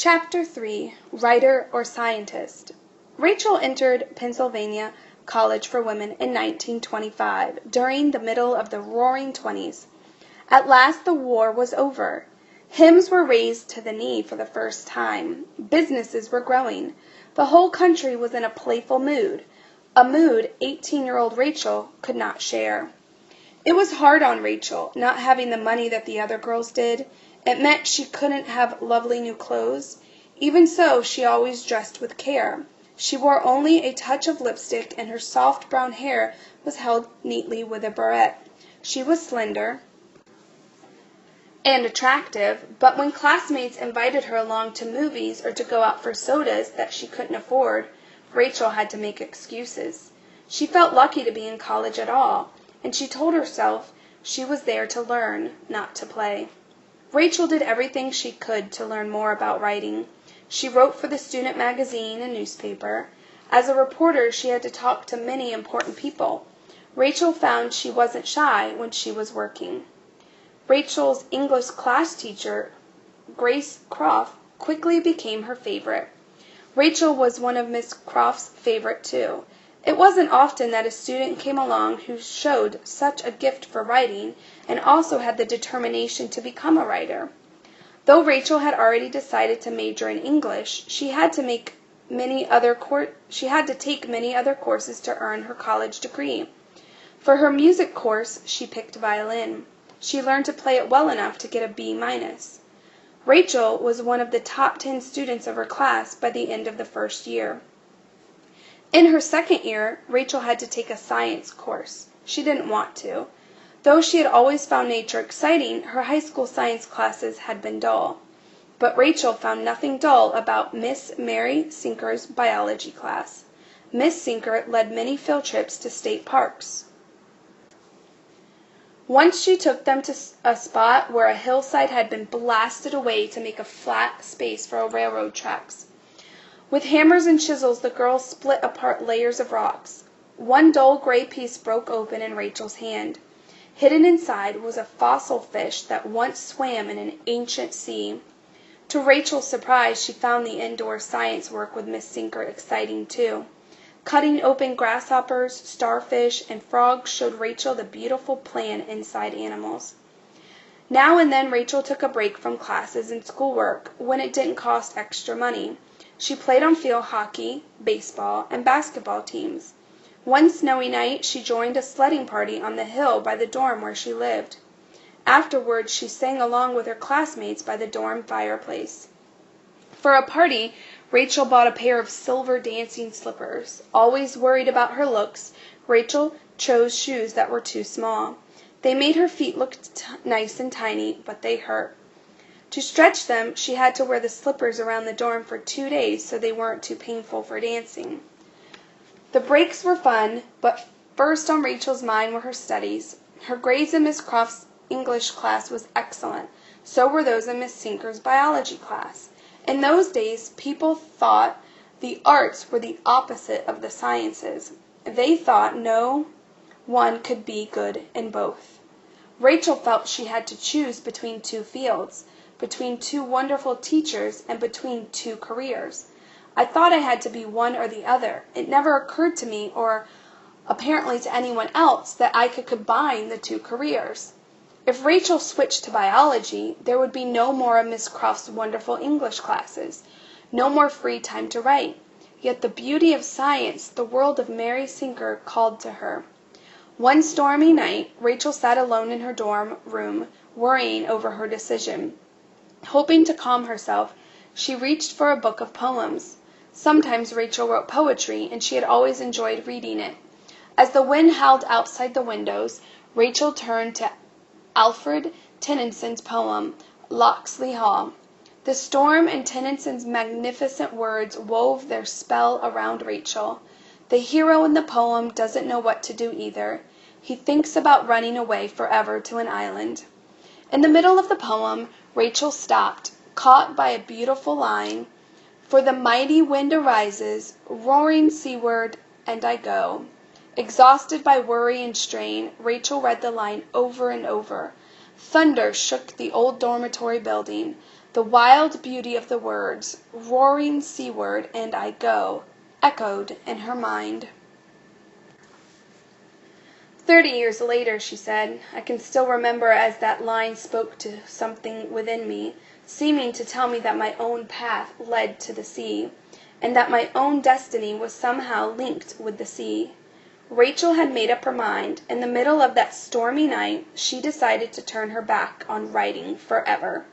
Chapter 3, Writer or Scientist. Rachel entered Pennsylvania College for Women in 1925, during the middle of the Roaring Twenties. At last the war was over. Hymns were raised to the knee for the first time. Businesses were growing. The whole country was in a playful mood, a mood 18-year-old Rachel could not share. It was hard on Rachel, not having the money that the other girls did. It meant she couldn't have lovely new clothes. Even so, she always dressed with care. She wore only a touch of lipstick, and her soft brown hair was held neatly with a barrette. She was slender and attractive, but when classmates invited her along to movies or to go out for sodas that she couldn't afford, Rachel had to make excuses. She felt lucky to be in college at all, and she told herself she was there to learn, not to play. Rachel did everything she could to learn more about writing. She wrote for the student magazine and newspaper. As a reporter, she had to talk to many important people. Rachel found she wasn't shy when she was working. Rachel's English class teacher, Grace Croft, quickly became her favorite. Rachel was one of Miss Croft's favorite too. It wasn't often that a student came along who showed such a gift for writing and also had the determination to become a writer. Though Rachel had already decided to major in English, she had to take many other courses to earn her college degree. For her music course, she picked violin. She learned to play it well enough to get a B-. Rachel was one of the top 10 students of her class by the end of the first year. In her second year, Rachel had to take a science course. She didn't want to. Though she had always found nature exciting, her high school science classes had been dull. But Rachel found nothing dull about Miss Mary Sinker's biology class. Miss Sinker led many field trips to state parks. Once she took them to a spot where a hillside had been blasted away to make a flat space for railroad tracks. With hammers and chisels, the girls split apart layers of rocks. One dull gray piece broke open in Rachel's hand. Hidden inside was a fossil fish that once swam in an ancient sea. To Rachel's surprise, she found the indoor science work with Miss Sinker exciting too. Cutting open grasshoppers, starfish, and frogs showed Rachel the beautiful plan inside animals. Now and then Rachel took a break from classes and schoolwork when it didn't cost extra money. She played on field hockey, baseball, and basketball teams. One snowy night, she joined a sledding party on the hill by the dorm where she lived. Afterwards, she sang along with her classmates by the dorm fireplace. For a party, Rachel bought a pair of silver dancing slippers. Always worried about her looks, Rachel chose shoes that were too small. They made her feet look nice and tiny, but they hurt. To stretch them, she had to wear the slippers around the dorm for 2 days so they weren't too painful for dancing. The breaks were fun, but first on Rachel's mind were her studies. Her grades in Miss Croft's English class was excellent. So were those in Miss Sinker's biology class. In those days, people thought the arts were the opposite of the sciences. They thought no one could be good in both. Rachel felt she had to choose between two fields, between two wonderful teachers, and between two careers. I thought I had to be one or the other. It never occurred to me, or apparently to anyone else, that I could combine the two careers. If Rachel switched to biology, there would be no more of Miss Croft's wonderful English classes, no more free time to write. Yet the beauty of science, the world of Mary Sinker, called to her. One stormy night, Rachel sat alone in her dorm room, worrying over her decision. Hoping to calm herself, she reached for a book of poems. Sometimes Rachel wrote poetry, and she had always enjoyed reading it. As the wind howled outside the windows, Rachel turned to Alfred Tennyson's poem, Locksley Hall. The storm and Tennyson's magnificent words wove their spell around Rachel. The hero in the poem doesn't know what to do either. He thinks about running away forever to an island. In the middle of the poem, Rachel stopped, caught by a beautiful line, "For the mighty wind arises, roaring seaward, and I go." Exhausted by worry and strain, Rachel read the line over and over. Thunder shook the old dormitory building. The wild beauty of the words, "roaring seaward and I go," echoed in her mind. 30 years later, she said, I can still remember as that line spoke to something within me, seeming to tell me that my own path led to the sea, and that my own destiny was somehow linked with the sea. Rachel had made up her mind. In the middle of that stormy night she decided to turn her back on writing forever.